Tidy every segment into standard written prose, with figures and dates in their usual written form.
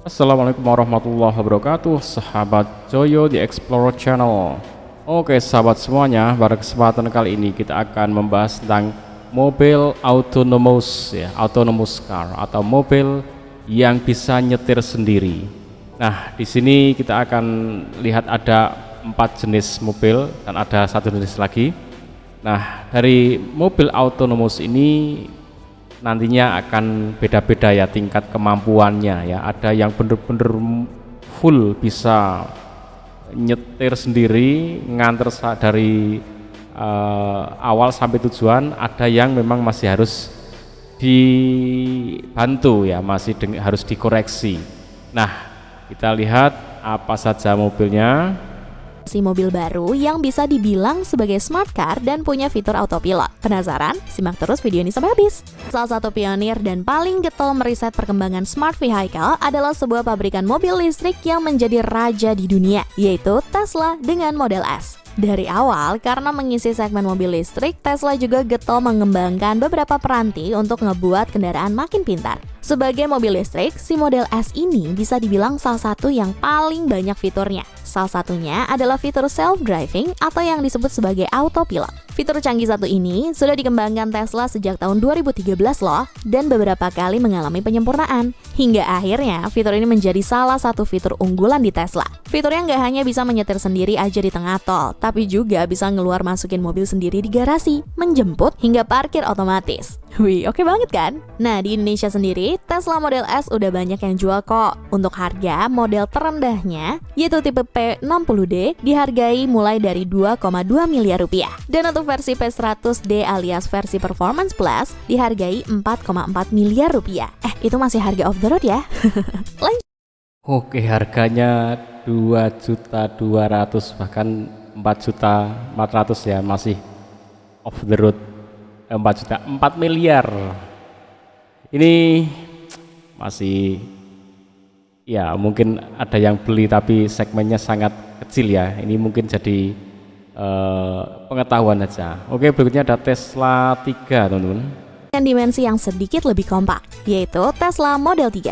Assalamualaikum warahmatullahi wabarakatuh, sahabat Joyo di Explorer Channel. Oke, sahabat semuanya, pada kesempatan kali ini kita akan membahas tentang mobil autonomous ya, autonomous car atau mobil yang bisa nyetir sendiri. Nah, di sini kita akan lihat ada 4 jenis mobil dan ada satu jenis lagi. Nah, dari mobil autonomous ini nantinya akan beda-beda ya tingkat kemampuannya ya. Ada yang bener-bener full bisa nyetir sendiri nganter dari awal sampai tujuan. Ada yang memang masih harus dibantu ya, masih harus dikoreksi. Nah, kita lihat apa saja mobilnya. Mobil baru yang bisa dibilang sebagai smart car dan punya fitur autopilot. Penasaran? Simak terus video ini sampai habis. Salah satu pionir dan paling getol meriset perkembangan smart vehicle adalah sebuah pabrikan mobil listrik yang menjadi raja di dunia, yaitu Tesla dengan Model S. Dari awal, karena mengisi segmen mobil listrik, Tesla juga getol mengembangkan beberapa peranti untuk ngebuat kendaraan makin pintar. Sebagai mobil listrik, si Model S ini bisa dibilang salah satu yang paling banyak fiturnya. Salah satunya adalah fitur self-driving atau yang disebut sebagai autopilot. Fitur canggih satu ini sudah dikembangkan Tesla sejak tahun 2013 loh, dan beberapa kali mengalami penyempurnaan. Hingga akhirnya, fitur ini menjadi salah satu fitur unggulan di Tesla. Fiturnya nggak hanya bisa menyetir sendiri aja di tengah tol, tapi juga bisa ngeluar masukin mobil sendiri di garasi, menjemput, hingga parkir otomatis. Wih, oke banget kan? Nah, di Indonesia sendiri, Tesla Model S udah banyak yang jual kok. Untuk harga, model terendahnya, yaitu tipe P60D, dihargai mulai dari 2,2 miliar rupiah. Dan untuk versi P100D alias versi Performance Plus, dihargai 4,4 miliar rupiah. Itu masih harga off the road ya. Lanjut. Oke, harganya 2.200.000 bahkan 4.400.000 ya, masih off the road. 4 miliar. Ini masih ya, mungkin ada yang beli tapi segmennya sangat kecil ya. Ini mungkin jadi pengetahuan aja. Oke, berikutnya ada Tesla 3, teman-teman. Dengan dimensi yang sedikit lebih kompak, yaitu Tesla Model 3.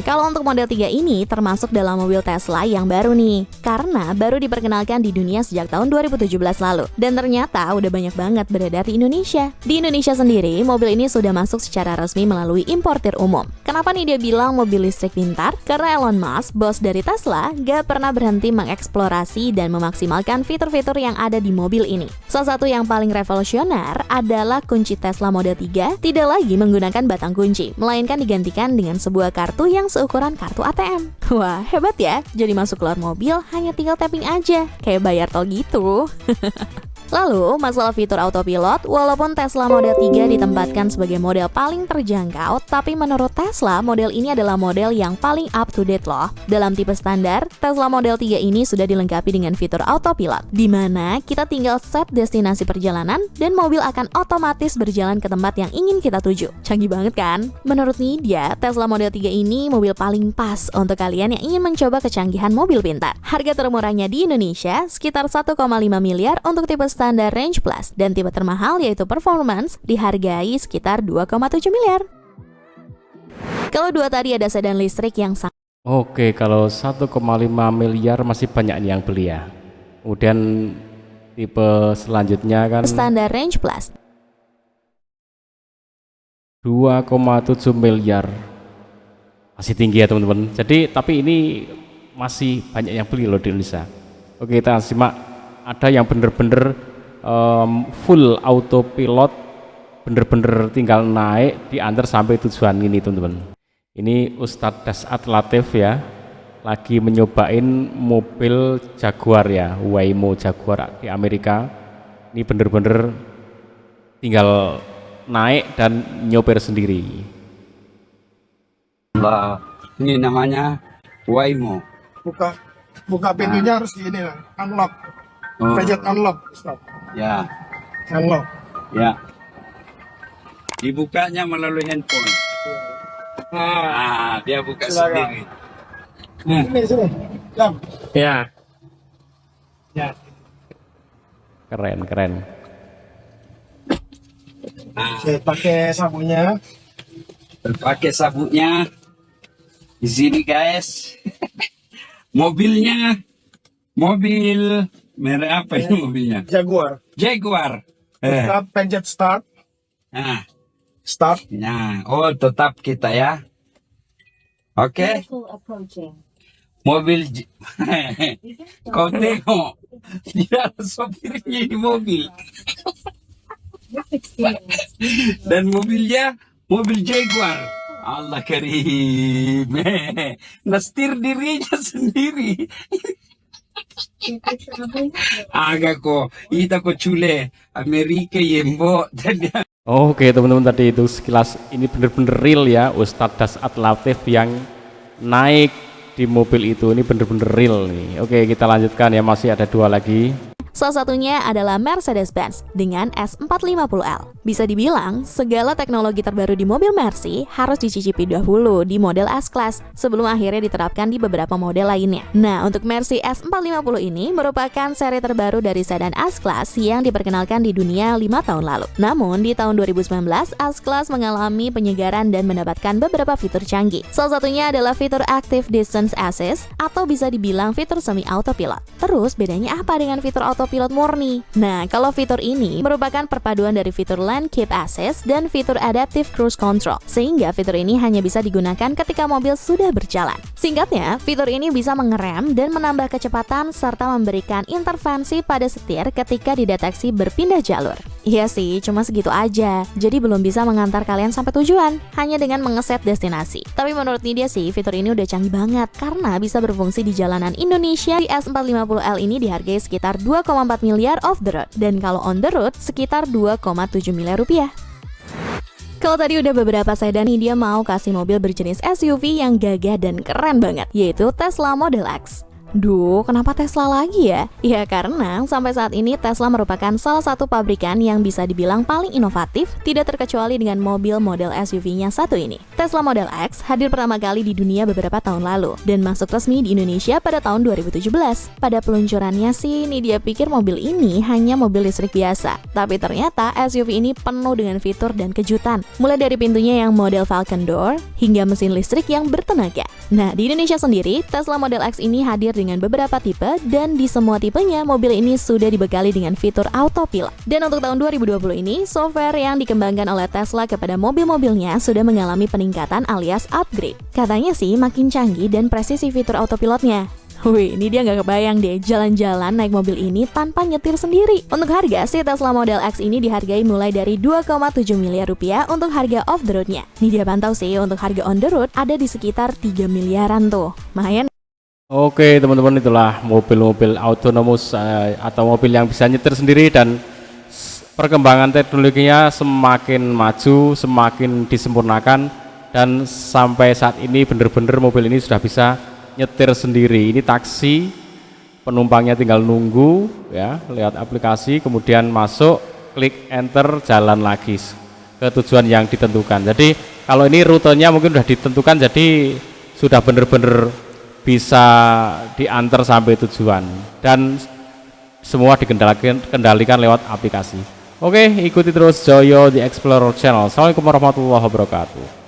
Kalau untuk Model 3 ini termasuk dalam mobil Tesla yang baru nih, karena baru diperkenalkan di dunia sejak tahun 2017 lalu, dan ternyata udah banyak banget beredar di Indonesia. Di Indonesia sendiri, mobil ini sudah masuk secara resmi melalui importir umum. Kenapa nih dia bilang mobil listrik pintar? Karena Elon Musk, bos dari Tesla, gak pernah berhenti mengeksplorasi dan memaksimalkan fitur-fitur yang ada di mobil ini. Salah satu yang paling revolusioner adalah kunci Tesla Model 3 tidak lagi menggunakan batang kunci, melainkan digantikan dengan sebuah kartu yang seukuran kartu ATM. Wah, hebat ya. Jadi masuk keluar mobil hanya tinggal tapping aja, kayak bayar tol gitu. Lalu, masalah fitur autopilot, walaupun Tesla Model 3 ditempatkan sebagai model paling terjangkau, tapi menurut Tesla, model ini adalah model yang paling up to date loh. Dalam tipe standar, Tesla Model 3 ini sudah dilengkapi dengan fitur autopilot, di mana kita tinggal set destinasi perjalanan dan mobil akan otomatis berjalan ke tempat yang ingin kita tuju. Canggih banget kan? Menurut Nidia, Tesla Model 3 ini mobil paling pas untuk kalian yang ingin mencoba kecanggihan mobil pintar. Harga termurahnya di Indonesia sekitar 1,5 miliar untuk tipe standar Range Plus, dan tipe termahal yaitu Performance dihargai sekitar 2,7 miliar. Kalau dua tadi ada sedan listrik yang sama. Oke, kalau 1,5 miliar masih banyak nih yang beli ya. Kemudian tipe selanjutnya kan Standar Range Plus 2,7 miliar. Masih tinggi ya teman-teman. Jadi tapi ini masih banyak yang beli loh di Indonesia. Oke, kita simak. Ada yang bener-bener full autopilot, bener-bener tinggal naik diantar sampai tujuan ini teman-teman. Ini Ustadz Dasat Latif ya, lagi menyobain mobil Jaguar ya, Waymo Jaguar di Amerika. Ini bener-bener tinggal naik dan nyopir sendiri. Wah, ini namanya Waymo. Buka pintunya harus di ini, unlock. Oh, Pencet unlock, stop. ya, Unlock. ya. Dibukanya melalui handphone. Dia buka Silakan. sendiri. Nah, Sini. Jam. ya. Ya. Keren. Nah, Oke, pakai sabunnya. pakai sabuknya. Di sini guys, mobilnya, mobil merek apa ini mobilnya? Jaguar. Jaguar. Start, pencet start. Nah, Start. nah, oh tetap kita ya. Oke, Vehicle approaching. mobil. Kau tengok, tidak ada sopirnya di mobil. This experience. Dan mobilnya mobil Jaguar. Allah karim. Nastir dirinya sendiri. Agak kok, ita ko chule Amerika yembo dan Oke teman-teman, tadi itu sekilas ini bener-bener real ya, Ustadz Dasat Latif yang naik di mobil itu, ini bener-bener real nih. Oke, kita lanjutkan ya, masih ada dua lagi. Salah satunya adalah Mercedes-Benz dengan S450L. Bisa dibilang, segala teknologi terbaru di mobil Mercy harus dicicipi dahulu di model S-Class sebelum akhirnya diterapkan di beberapa model lainnya. Nah, untuk Mercy S450 ini merupakan seri terbaru dari sedan S-Class yang diperkenalkan di dunia 5 tahun lalu. Namun, di tahun 2019, S-Class mengalami penyegaran dan mendapatkan beberapa fitur canggih. Salah satunya adalah fitur Active Distance Assist atau bisa dibilang fitur semi autopilot. Terus, bedanya apa dengan fitur autopilot murni? Nah, kalau fitur ini merupakan perpaduan dari fitur Lane Keep Assist dan fitur Adaptive Cruise Control, sehingga fitur ini hanya bisa digunakan ketika mobil sudah berjalan. Singkatnya, fitur ini bisa mengerem dan menambah kecepatan serta memberikan intervensi pada setir ketika dideteksi berpindah jalur. Iya sih, cuma segitu aja. Jadi belum bisa mengantar kalian sampai tujuan, hanya dengan mengeset destinasi. Tapi menurut Nidia sih, fitur ini udah canggih banget karena bisa berfungsi di jalanan Indonesia. Di S450L ini dihargai sekitar 2,4 miliar off the road, dan kalau on the road sekitar 2,7 miliar rupiah. Kalau tadi udah beberapa sedan nih, dia mau kasih mobil berjenis SUV yang gagah dan keren banget, yaitu Tesla Model X. Duh, kenapa Tesla lagi ya? Ya karena sampai saat ini Tesla merupakan salah satu pabrikan yang bisa dibilang paling inovatif, tidak terkecuali dengan mobil model SUV-nya satu ini. Tesla Model X hadir pertama kali di dunia beberapa tahun lalu dan masuk resmi di Indonesia pada tahun 2017. Pada peluncurannya sih, ini dia pikir mobil ini hanya mobil listrik biasa. Tapi ternyata SUV ini penuh dengan fitur dan kejutan. Mulai dari pintunya yang model Falcon Door hingga mesin listrik yang bertenaga. Nah, di Indonesia sendiri, Tesla Model X ini hadir dengan beberapa tipe dan di semua tipenya mobil ini sudah dibekali dengan fitur autopilot. Dan untuk tahun 2020 ini, software yang dikembangkan oleh Tesla kepada mobil-mobilnya sudah mengalami peningkatan alias upgrade. Katanya sih makin canggih dan presisi fitur autopilotnya. Wih, ini dia nggak kebayang deh jalan-jalan naik mobil ini tanpa nyetir sendiri. Untuk harga sih, Tesla Model X ini dihargai mulai dari 2,7 miliar rupiah untuk harga off the roadnya. Ini dia pantau sih, untuk harga on the road ada di sekitar 3 miliaran tuh. Lumayan. Oke teman-teman, itulah mobil-mobil autonomous atau mobil yang bisa nyetir sendiri, dan perkembangan teknologinya semakin maju, semakin disempurnakan, dan sampai saat ini bener-bener mobil ini sudah bisa nyetir sendiri. Ini taksi, penumpangnya tinggal nunggu ya, lihat aplikasi, kemudian masuk, klik enter, jalan lagi ke tujuan yang ditentukan. Jadi kalau ini rutenya mungkin sudah ditentukan, jadi sudah bener-bener bisa diantar sampai tujuan dan semua dikendalikan lewat aplikasi. Oke, ikuti terus Joyo The Explorer Channel. Assalamualaikum warahmatullahi wabarakatuh.